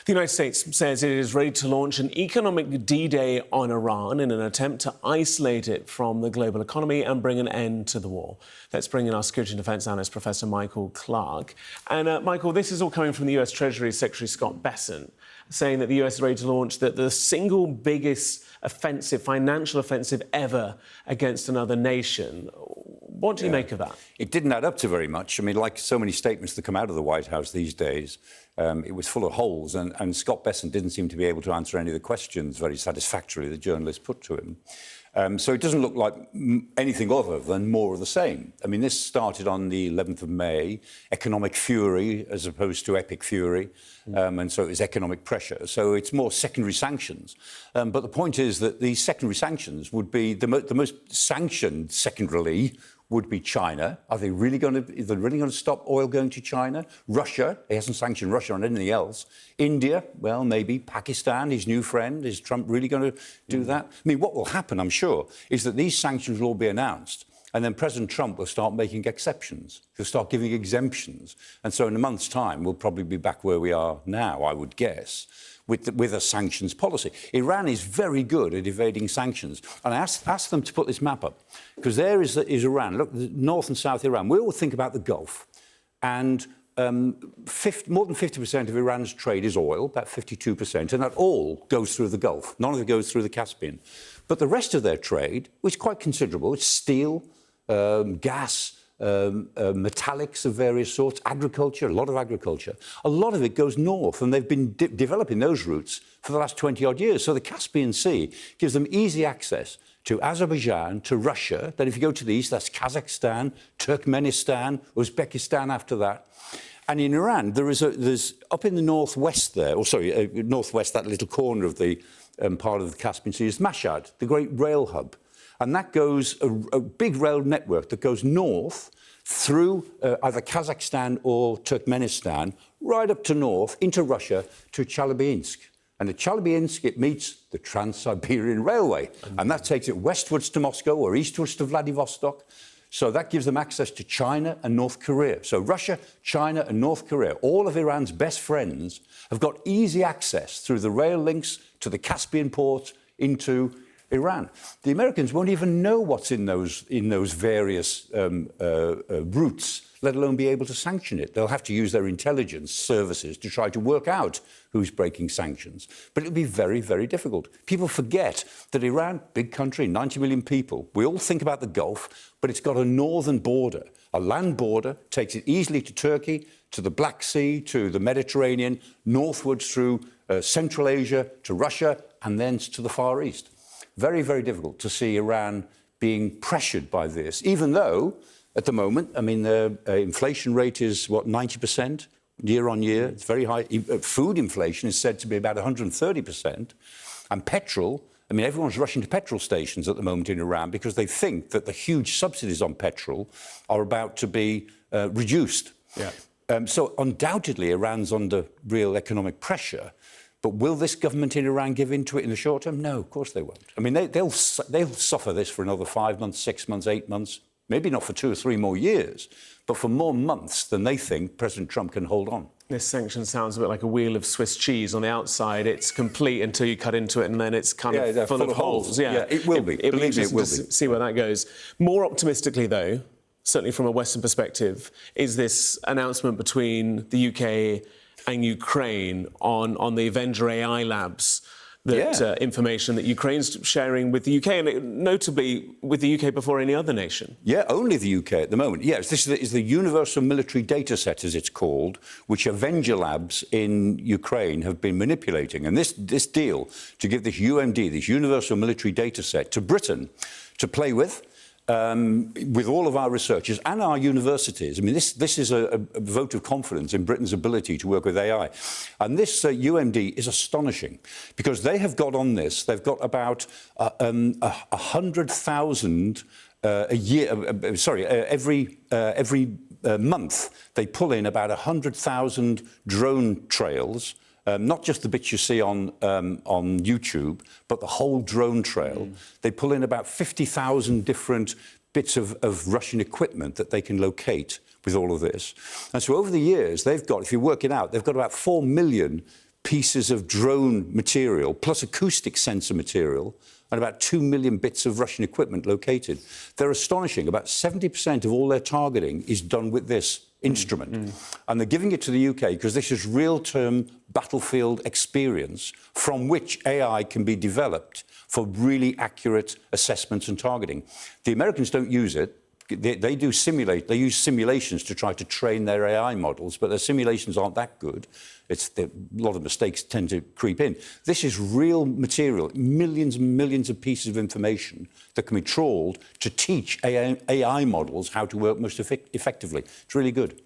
The United States says it is ready to launch an economic D-Day on Iran in an attempt to isolate it from the global economy and bring an end to the war. Let's bring in our security and defence analyst, Professor Michael Clarke. And Michael, this is all coming from the US Treasury Secretary Scott Bessent, saying that the US is ready to launch the single biggest financial offensive ever against another nation. What do you make of that? It didn't add up to very much. I mean, like so many statements that come out of the White House these days, it was full of holes, and Scott Bessent didn't seem to be able to answer any of the questions very satisfactorily the journalists put to him. So it doesn't look like anything other than more of the same. I mean, this started on the 11th of May, economic fury as opposed to epic fury, and so it was economic pressure. So it's more secondary sanctions. But the point is that these secondary sanctions would be the most sanctioned secondarily would be China. Are they really going to stop oil going to China? Russia, he hasn't sanctioned Russia on anything else. India, well, maybe. Pakistan, his new friend. Is Trump really going to do that? I mean, what will happen, I'm sure, is that these sanctions will all be announced, and then President Trump will start making exceptions. He'll start giving exemptions. And so in a month's time, we'll probably be back where we are now, I would guess, with a sanctions policy. Iran is very good at evading sanctions. And I asked them to put this map up, because there is Iran. Look, North and South Iran. We all think about the Gulf. And more than 50% of Iran's trade is oil, about 52%, and that all goes through the Gulf. None of it goes through the Caspian. But the rest of their trade, which is quite considerable, it's steel, gas, metallics of various sorts, agriculture, a lot of agriculture. A lot of it goes north, and they've been developing those routes for the last 20-odd years. So the Caspian Sea gives them easy access to Azerbaijan, to Russia. Then if you go to the east, that's Kazakhstan, Turkmenistan, Uzbekistan after that. And in Iran, there's up in the northwest there, northwest, that little corner of the part of the Caspian Sea is Mashhad, the great rail hub. And that goes, a big rail network that goes north through either Kazakhstan or Turkmenistan, right up to north, into Russia, to Chelyabinsk. And at Chelyabinsk, it meets the Trans-Siberian Railway. And that takes it westwards to Moscow or eastwards to Vladivostok. So that gives them access to China and North Korea. So Russia, China and North Korea, all of Iran's best friends, have got easy access through the rail links to the Caspian ports into Iran. The Americans won't even know what's in those various routes, let alone be able to sanction it. They'll have to use their intelligence services to try to work out who's breaking sanctions. But it'll be very, very difficult. People forget that Iran, big country, 90 million people, we all think about the Gulf, but it's got a northern border, a land border, takes it easily to Turkey, to the Black Sea, to the Mediterranean, northwards through Central Asia, to Russia, and then to the Far East. Very, very difficult to see Iran being pressured by this, even though, at the moment, I mean, the inflation rate is, 90% year on year? It's very high. Food inflation is said to be about 130%. And petrol, I mean, everyone's rushing to petrol stations at the moment in Iran because they think that the huge subsidies on petrol are about to be reduced. Yeah. So undoubtedly, Iran's under real economic pressure. But will this government in Iran give in to it in the short term? No, of course they won't. I mean, they'll suffer this for another 5 months, 6 months, 8 months, maybe not for 2 or 3 more years, but for more months than they think President Trump can hold on. This sanction sounds a bit like a wheel of Swiss cheese. On the outside, it's complete until you cut into it, and then it's kind of full of holes. Yeah, it will be. It'll be interesting to see where that goes. More optimistically, though, certainly from a Western perspective, is this announcement between the UK and Ukraine on the Avenger AI labs, that information that Ukraine's sharing with the UK, and notably with the UK before any other nation. Yeah, only the UK at the moment. Yes, this is the Universal Military Data Set, as it's called, which Avenger labs in Ukraine have been manipulating. And this deal to give this UMD, this Universal Military Data Set, to Britain to play with all of our researchers and our universities. I mean, this is a vote of confidence in Britain's ability to work with AI. And this UMD is astonishing because they have got on this, they've got about 100,000 a year, every month they pull in about 100,000 drone trails. Not just the bits you see on YouTube, but the whole drone trail. They pull in about 50,000 different bits of Russian equipment that they can locate with all of this. And so over the years, they've got, if you work it out, they've got about 4 million pieces of drone material, plus acoustic sensor material, and about 2 million bits of Russian equipment located. They're astonishing. About 70% of all their targeting is done with this instrument. And they're giving it to the UK because this is real-term battlefield experience from which AI can be developed for really accurate assessments and targeting. The Americans don't use it. They use simulations to try to train their AI models, but their simulations aren't that good. A lot of mistakes tend to creep in. This is real material, millions and millions of pieces of information that can be trawled to teach AI models how to work most effectively. It's really good.